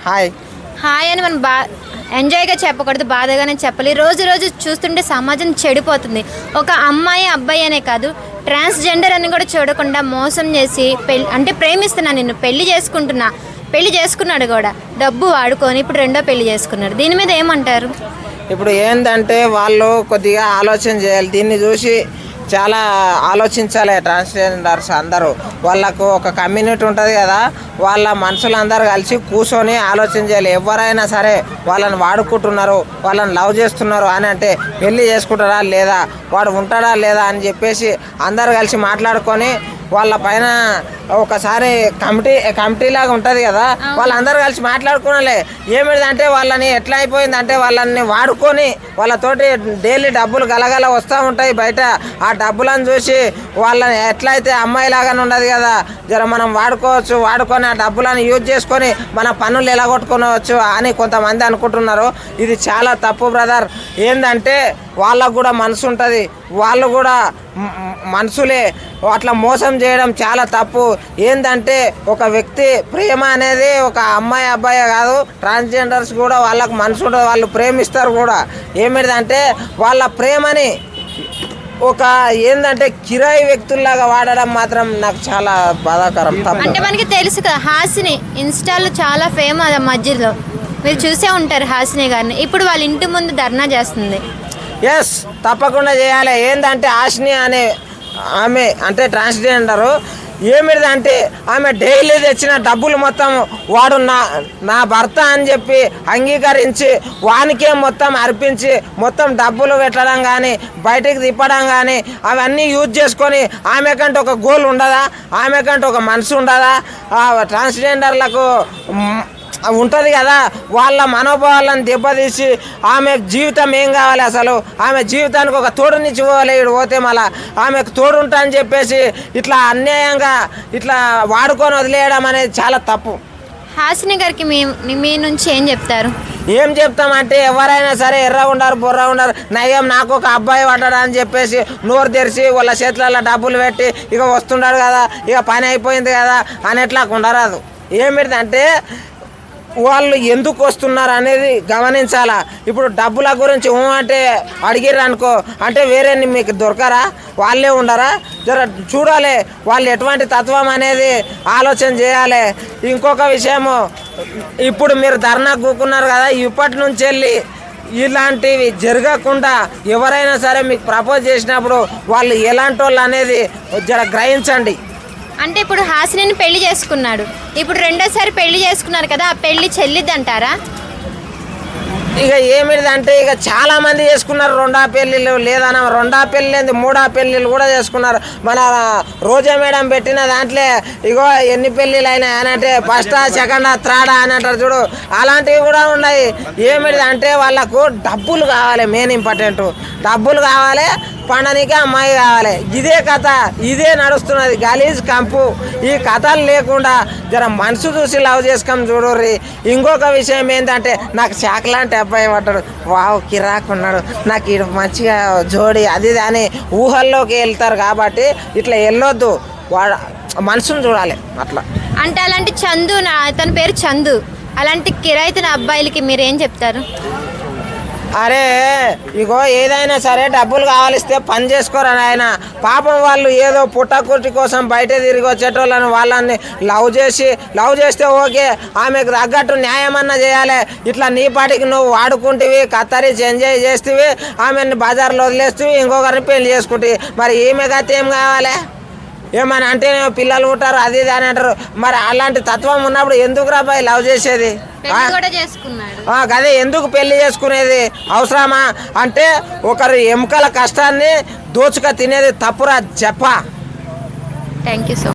Hi hi అని మనం ఎంజాయ్గా చెప్పకూడదు, బాధగానే చెప్పాలి. రోజు రోజు చూస్తుంటే సమాజం చెడిపోతుంది. ఒక అమ్మాయి అబ్బాయి అనే కాదు, ట్రాన్స్జెండర్ అని కూడా చూడకుండా మోసం చేసి అంటే ప్రేమిస్తున్నా నిన్ను పెళ్లి చేసుకున్నాడు కూడా, డబ్బు వాడుకొని ఇప్పుడు రెండో పెళ్లి చేసుకున్నాడు. దీని మీద ఏమంటారు? ఇప్పుడు ఏంటంటే వాళ్ళు కొద్దిగా ఆలోచన చేయాలి. దీన్ని చూసి చాలా ఆలోచించాలి. ట్రాన్స్జెండర్స్ అందరూ వాళ్ళకు ఒక కమ్యూనిటీ ఉంటుంది కదా, వాళ్ళ మనుషులందరూ కలిసి కూర్చొని ఆలోచన చేయాలి. ఎవరైనా సరే వాళ్ళని వాడుకుంటున్నారు, వాళ్ళని లవ్ చేస్తున్నారు అని అంటే పెళ్ళి చేసుకుంటారా లేదా, వాడు ఉంటాడా లేదా అని చెప్పేసి అందరు కలిసి మాట్లాడుకొని వాళ్ళ పైన ఒకసారి కమిటీ లాగా ఉంటుంది కదా, వాళ్ళందరూ కలిసి మాట్లాడుకోవాలి. ఏమిటంటే వాళ్ళని ఎట్లా అయిపోయిందంటే వాళ్ళని వాడుకొని వాళ్ళతోటి డైలీ డబ్బులు గలగల వస్తూ ఉంటాయి బయట. ఆ డబ్బులను చూసి వాళ్ళని ఎట్లయితే అమ్మాయిలాగానే ఉండదు కదా, జర మనం వాడుకొని ఆ డబ్బులను యూజ్ చేసుకొని మన పనులు ఎలా కొట్టుకోవచ్చు అని కొంతమంది అనుకుంటున్నారు. ఇది చాలా తప్పు బ్రదర్. ఏంటంటే వాళ్ళకు కూడా మనసు ఉంటుంది, వాళ్ళు కూడా మనుషులే. అట్లా మోసం చేయడం చాలా తప్పు. ఏంటంటే ఒక వ్యక్తి ప్రేమ అనేది ఒక అమ్మాయి అబ్బాయి కాదు, ట్రాన్స్జెండర్స్ కూడా వాళ్ళకు మనసు ఉంటుంది, వాళ్ళు ప్రేమిస్తారు కూడా. ఏమిటంటే వాళ్ళ ప్రేమని ఒక ఏంటంటే కిరాయి వ్యక్తుల్లాగా వాడడం మాత్రం నాకు చాలా బాధాకరం. అంటే మనకి తెలుసు కదా, హాసిని ఇన్స్టాలో చాలా ఫేమస్ మధ్యలో, మీరు చూసే ఉంటారు హాసిని గారిని. ఇప్పుడు వాళ్ళ ఇంటి ముందు ధర్నా చేస్తుంది. ఎస్, తప్పకుండా చేయాలి. ఏంటంటే హాసిని అనే ఆమె అంటే ట్రాన్స్జెండరు. ఏమిటంటే ఆమె డైలీ తెచ్చిన డబ్బులు మొత్తం వాడు నా భర్త అని చెప్పి అంగీకరించి వానికే మొత్తం అర్పించి మొత్తం డబ్బులు పెట్టడం కానీ బయటికి తిప్పడం కానీ అవన్నీ యూజ్ చేసుకొని ఆమెకంటే ఒక గోల్ ఉండదా, ఆమెకంటే ఒక మనసు ఉండదా? ట్రాన్స్జెండర్లకు ఉంటుంది కదా, వాళ్ళ మనోభావాలను దెబ్బతీసి ఆమె జీవితం ఏం కావాలి, అసలు ఆమె జీవితానికి ఒక తోడునిచ్చి పోవాలి. ఇటు పోతే మళ్ళీ ఆమెకు తోడు ఉంటా అని చెప్పేసి ఇట్లా అన్యాయంగా ఇట్లా వాడుకొని వదిలేయడం అనేది చాలా తప్పు. హాసిని గారికి మీ నుంచి ఏం చెప్తారు? ఏం చెప్తామంటే ఎవరైనా సరే ఎర్ర ఉండరు బొర్ర ఉండరు, నయ్యం నాకు ఒక అబ్బాయి పడ్డాడు అని చెప్పేసి నోరు తెరిచి వాళ్ళ చేతులలో డబ్బులు పెట్టి ఇక వస్తున్నాడు కదా, ఇక పని అయిపోయింది కదా అని ఎట్లా ఉండరాదు. ఏమిటంటే వాళ్ళు ఎందుకు వస్తున్నారు అనేది గమనించాలా. ఇప్పుడు డబ్బుల గురించి అంటే అడిగిర్రు అనుకో, అంటే వేరే మీకు దొరకరా, వాళ్ళే ఉండరా? జర చూడాలి వాళ్ళు ఎటువంటి తత్వం అనేది ఆలోచన చేయాలి. ఇంకొక విషయము, ఇప్పుడు మీరు ధర్నా కూకున్నారు కదా, ఇప్పటి నుంచి వెళ్ళి ఇలాంటివి జరగకుండా ఎవరైనా సరే మీకు ప్రపోజ్ చేసినప్పుడు వాళ్ళు ఎలాంటి వాళ్ళు అనేది జర గ్రహించండి. అంటే ఇప్పుడు హాసిని పెళ్లి చేసుకున్నాడు, ఇప్పుడు రెండోసారి పెళ్లి చేసుకున్నారు కదా, ఆ పెళ్లి చెల్లిద్దంటారా? ఇక ఏమిటంటే ఇక చాలా మంది చేసుకున్నారు రెండో పెళ్ళిళ్ళు, లేదన్నా రెండో పెళ్ళి మూడో పెళ్ళిళ్ళు కూడా చేసుకున్నారు. మన రోజా మేడం పెట్టిన దాంట్లో ఇగో ఎన్ని పెళ్ళిళ్ళు అయినాయి అని అంటే ఫస్టా సెకండా థర్డా అని అంటారు చూడు, అలాంటివి కూడా ఉన్నాయి. ఏమిటంటే వాళ్ళకు డబ్బులు కావాలి, మెయిన్ ఇంపార్టెంట్ డబ్బులు కావాలి, పండనికి అమ్మాయి కావాలి. ఇదే కథ, ఇదే నడుస్తున్నది గలీజ్ కంపు. ఈ కథలు లేకుండా జర మనసు చూసి లవ్ చేసుకొని చూడర్రి. ఇంకొక విషయం ఏంటంటే నాకు చాకలాంటి అబ్బాయి పడ్డాడు, వావ్ కిరాకున్నాడు, నాకు ఇటు మంచిగా జోడి అది అని ఊహల్లోకి వెళ్తారు. కాబట్టి ఇట్లా వెళ్ళొద్దు, వాడు మనసును చూడాలి. అట్లా అంటే అలాంటి చందు, తన పేరు చందు, అలాంటి కిరాయితన అబ్బాయిలకి మీరు ఏం చెప్తారు? అరే ఇగో ఏదైనా సరే డబ్బులు కావాలిస్తే పని చేసుకోరని ఆయన పాపం. వాళ్ళు ఏదో పుట్టకుట్టి కోసం బయట తిరిగి వచ్చేటోళ్ళని వాళ్ళని లవ్ చేస్తే ఓకే, ఆమెకు తగ్గట్టు న్యాయం అన్నా చేయాలి. ఇట్లా నీ పాటికి నువ్వు వాడుకుంటేవి, కత్తరించి ఎంజాయ్ చేస్తేవి, ఆమెను బజార్లో వదిలేస్తేవి, ఇంకొకరిని పెళ్లి చేసుకుంటేవి. మరి ఈమె గత ఏం కావాలి? ఏమని అంటే పిల్లలు ఉంటారు అది ఇది అని అంటారు. మరి అలాంటి తత్వం ఉన్నప్పుడు ఎందుకు రాబాయి లవ్ చేసేది? అదే ఎందుకు పెళ్లి చేసుకునేది అవసరమా? అంటే ఒకరి ఎముకల కష్టాన్ని దోచుక తినేది తప్పురా చెప్ప. Thank you so